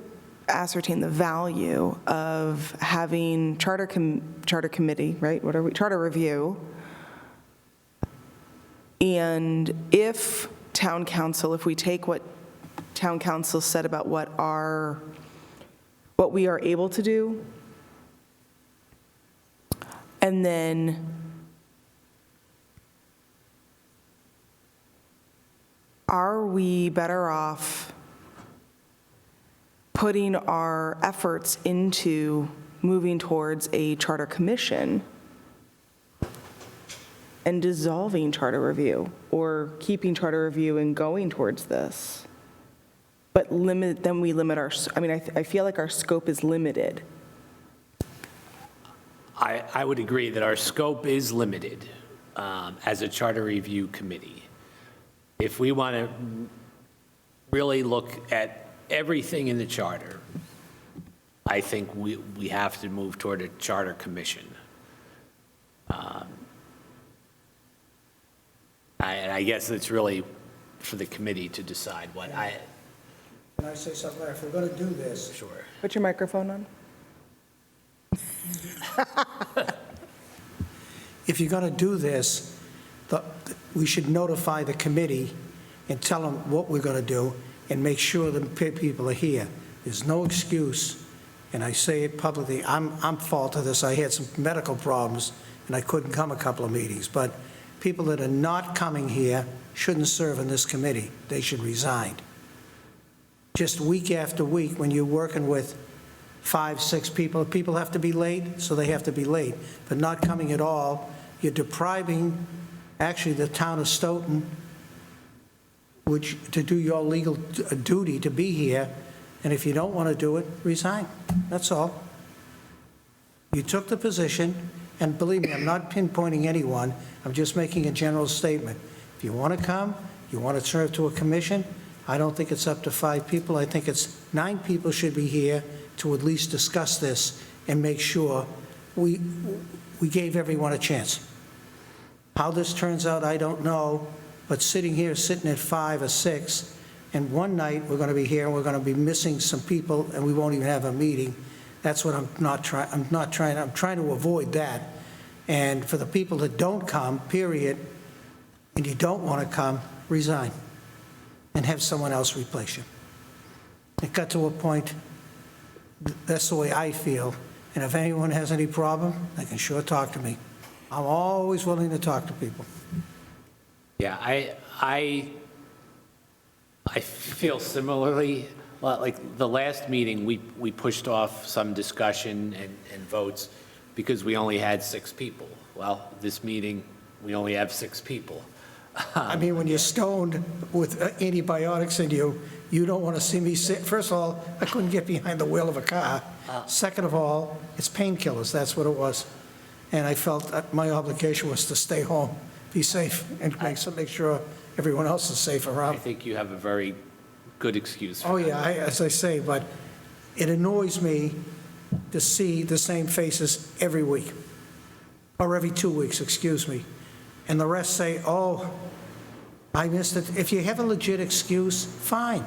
ascertain the value of having charter committee, right? What are we? Charter review. And if town council, if we take what town council said about what we are able to do, and then are we better off putting our efforts into moving towards a charter commission and dissolving charter review, or keeping charter review and going towards this? But then we limit our, I feel like our scope is limited. I would agree that our scope is limited as a charter review committee. If we want to really look at everything in the charter, I think we have to move toward a charter commission. And I guess it's really for the committee to decide what I. Can I say something? If we're going to do this, Sure. Put your microphone on. if you're going to do this, we should notify the committee and tell them what we're going to do and make sure the people are here. There's no excuse, and I say it publicly, I'm fault of this. I had some medical problems, and I couldn't come a couple of meetings. But people that are not coming here shouldn't serve in this committee. They should resign. Just week after week, when you're working with 5, 6 people, people have to be late, so they have to be late. But not coming at all, you're depriving, actually, the town of Stoughton, which, to do your legal duty to be here, and if you don't want to do it, resign. That's all. You took the position, and believe me, I'm not pinpointing anyone, I'm just making a general statement. If you want to come, you want to serve to a commission, I don't think it's up to 5 people. I think it's 9 people should be here to at least discuss this and make sure we gave everyone a chance. How this turns out, I don't know, but sitting at 5 or 6, and one night we're going to be here and we're going to be missing some people and we won't even have a meeting. That's what I'm trying to avoid that. And for the people that don't come, period, and you don't want to come, resign and have someone else replace you. It got to a point, that's the way I feel, and if anyone has any problem, they can sure talk to me. I'm always willing to talk to people. Yeah, I feel similarly. Like the last meeting, we pushed off some discussion and votes because we only had 6 people. Well, this meeting, we only have 6 people. I mean, when you're stoned with antibiotics in you, you don't want to see me sit. First of all, I couldn't get behind the wheel of a car. Second of all, it's painkillers, that's what it was. And I felt that my obligation was to stay home, be safe, and make sure everyone else is safe I around. think you have a very good excuse for Oh, that. yeah, as I say, but it annoys me to see the same faces every week, or every 2 weeks, excuse me. And the rest say, oh, I missed it. If you have a legit excuse, fine.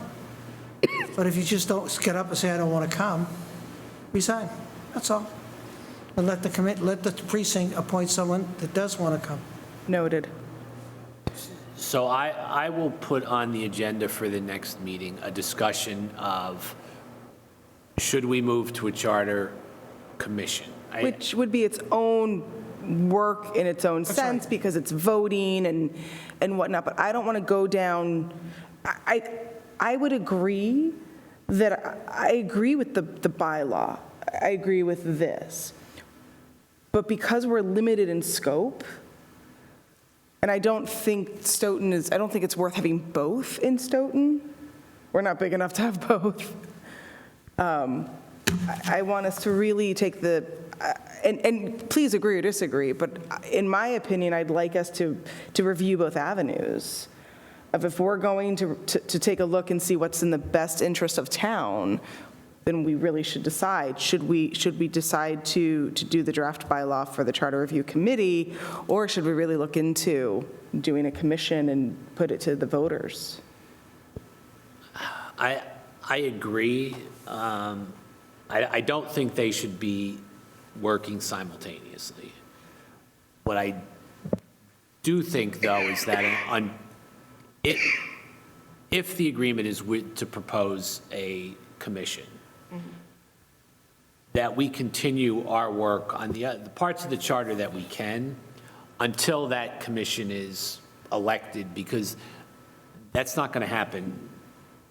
But if you just don't get up and say, I don't want to come, resign. That's all. And let the precinct appoint someone that does want to come. Noted. So I will put on the agenda for the next meeting a discussion of should we move to a charter commission? Which would be its own work in its own sense because it's voting and whatnot, but I don't want to go down, I would agree that, I agree with the bylaw. I agree with this. But because we're limited in scope, and I don't think I don't think it's worth having both in Stoughton. We're not big enough to have both. I want us to really take and please agree or disagree, but in my opinion, I'd like us to review both avenues of if we're going to take a look and see what's in the best interest of town, then we really should decide, should we decide to do the draft bylaw for the Charter Review Committee, or should we really look into doing a commission and put it to the voters? I agree. I don't think they should be working simultaneously. What I do think, though, is that if the agreement is to propose a commission, that we continue our work on the parts of the charter that we can until that commission is elected, because that's not going to happen,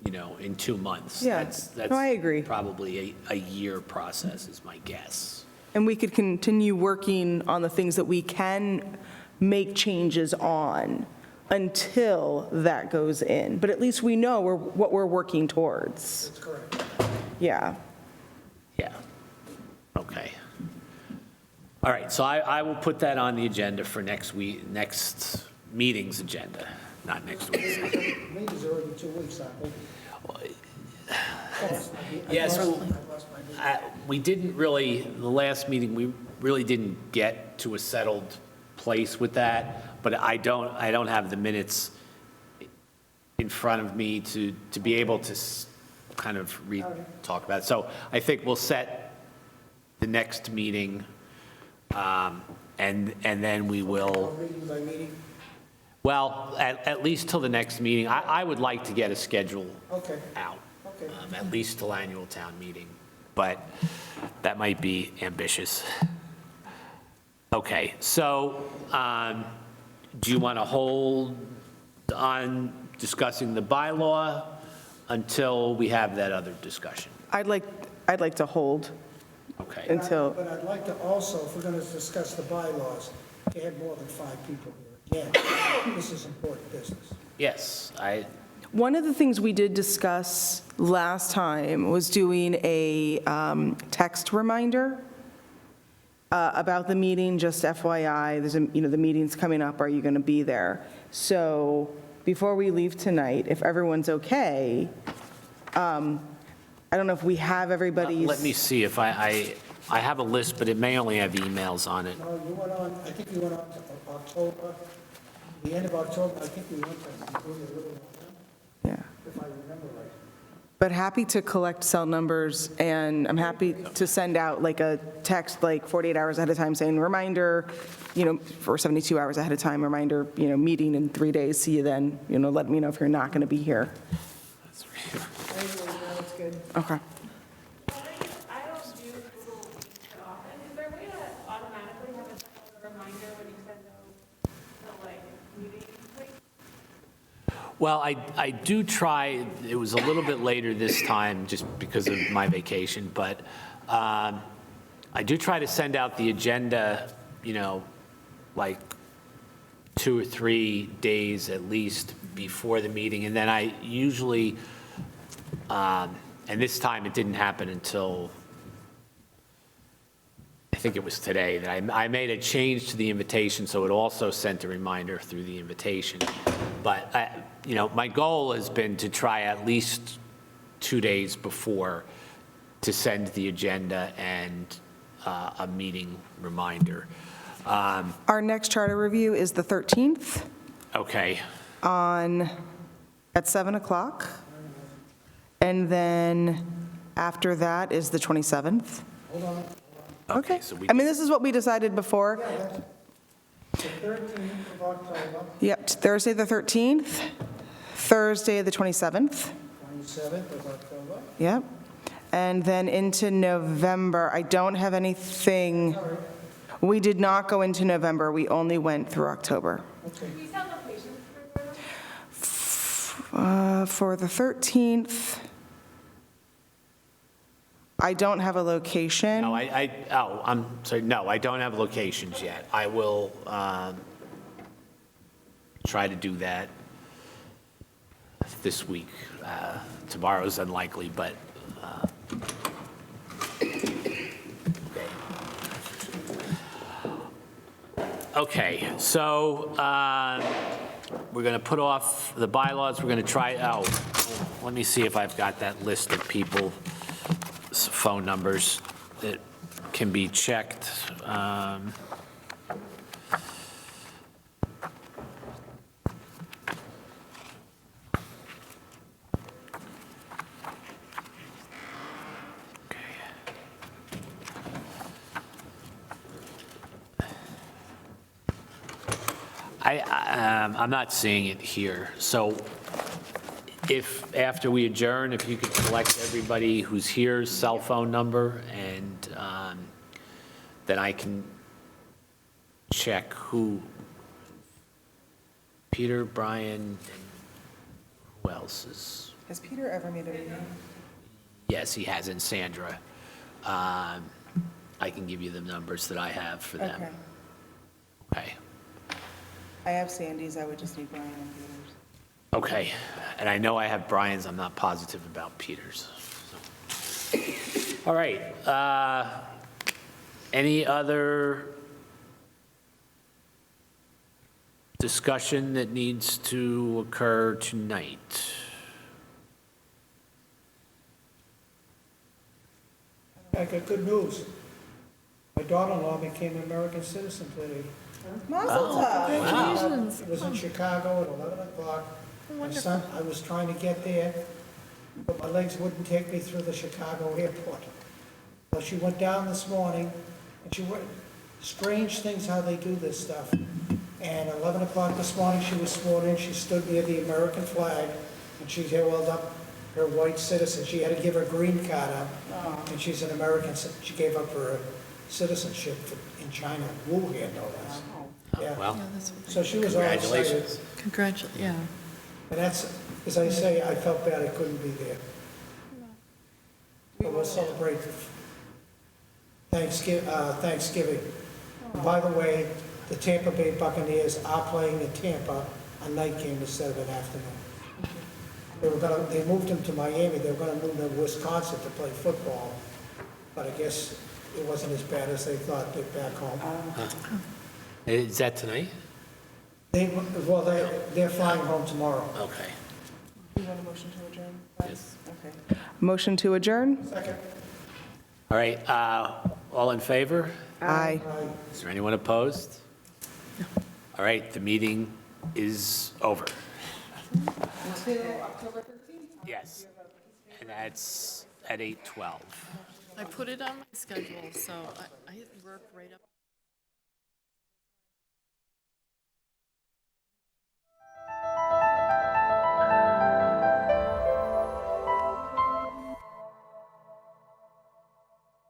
in 2 months. Yeah. That's No, I agree. Probably a year process is my guess. And we could continue working on the things that we can make changes on until that goes in. But at least we know what we're working towards. That's correct. Yeah. Yeah. Okay. All right, so I will put that on the agenda for next meeting's agenda, not next week's. Meeting's already 2 weeks, aren't they? Yes, I lost my meeting. we didn't really, the last meeting, we really didn't get to a settled place with that, but I don't have the minutes in front of me to be able to kind of talk about it. So I think we'll set the next meeting, and then we will, Meeting by meeting? well, at least till the next meeting. I would like to get a schedule Okay, out, okay. at least till annual town meeting, but that might be ambitious. Okay, so do you want to hold on discussing the bylaw until we have that other discussion? I'd like to hold Okay. until, But I'd like to also, if we're going to discuss the bylaws, to have more than 5 people here. Again, this is important business. Yes, one of the things we did discuss last time was doing a text reminder about the meeting, just FYI, there's the meeting's coming up, are you going to be there? So before we leave tonight, if everyone's okay, I don't know if we have everybody's. let me see if I have a list, but it may only have emails on it. No, you went on, I think you went on to October, the end of October, I think we went to a little, Yeah. if I remember right. But happy to collect cell numbers, and I'm happy to send out like a text like 48 hours ahead of time saying, reminder, for 72 hours ahead of time, reminder, meeting in 3 days, see you then, let me know if you're not going to be here. Anyway, no, it's good. Okay. I don't do Google Meet that often. Is there a way to automatically have a reminder when you send out the meeting link? Well, I do try, it was a little bit later this time just because of my vacation, but I do try to send out the agenda, like 2 or 3 days at least before the meeting. And then I usually, and this time it didn't happen until, I think it was today, that I made a change to the invitation, so it also sent a reminder through the invitation. But, my goal has been to try at least 2 days before to send the agenda and a meeting reminder. Our next charter review is the 13th Okay, at 7 o'clock. And then after that is the 27th. okay, so we, I mean, this is what we decided before. The 13th of October, Yep, Thursday the 13th, Thursday the 27th. 27th of October. Yep. And then into November, I don't have anything. We did not go into November, we only went through October. Do we have locations for them? For the 13th, I don't have a location. No, I'm sorry, no, I don't have locations yet. I will try to do that this week. Tomorrow's unlikely, but, okay, so we're going to put off the bylaws, we're going to try, let me see if I've got that list of people, phone numbers that can be checked. I'm not seeing it here, so if, after we adjourn, if you could collect everybody who's here's cell phone number, and then I can check who, Peter, Brian, and who else is, Has Peter ever made a meeting? yes, he has, and Sandra. I can give you the numbers that I have for them. Okay. Okay. I have Sandy's, I would just need Brian and Peter's. Okay, and I know I have Brian's, I'm not positive about Peter's. So. All right, any other discussion that needs to occur tonight? I got good news. My daughter-in-law became an American citizen today. Mazel tov. It was in Chicago at 11 o'clock. My son, I was trying to get there, but my legs wouldn't take me through the Chicago airport. So she went down this morning, and she went, strange things how they do this stuff. And at 11 o'clock this morning, she was sworn in, she stood near the American flag, and she held up her white citizen. She had to give her green card up, and she's an American, she gave up her citizenship in China, Wuhan, no less. Yeah. Well, So she was all excited. congratulations. Congratulations, yeah. And that's, as I say, I felt bad I couldn't be there. But we'll celebrate Thanksgiving. By the way, the Tampa Bay Buccaneers are playing in Tampa, a night game instead of an afternoon. They moved them to Miami, they were gonna move them to Wisconsin to play football, but I guess it wasn't as bad as they thought back home. Is that tonight? They're flying home tomorrow. Okay. You want a motion to adjourn? Yes. Okay. Motion to adjourn? Second. All right, all in favor? Aye. Is there anyone opposed? All right, the meeting is over. Until October 13th? Yes, and that's at 8:12. I put it on my schedule, so I work right up.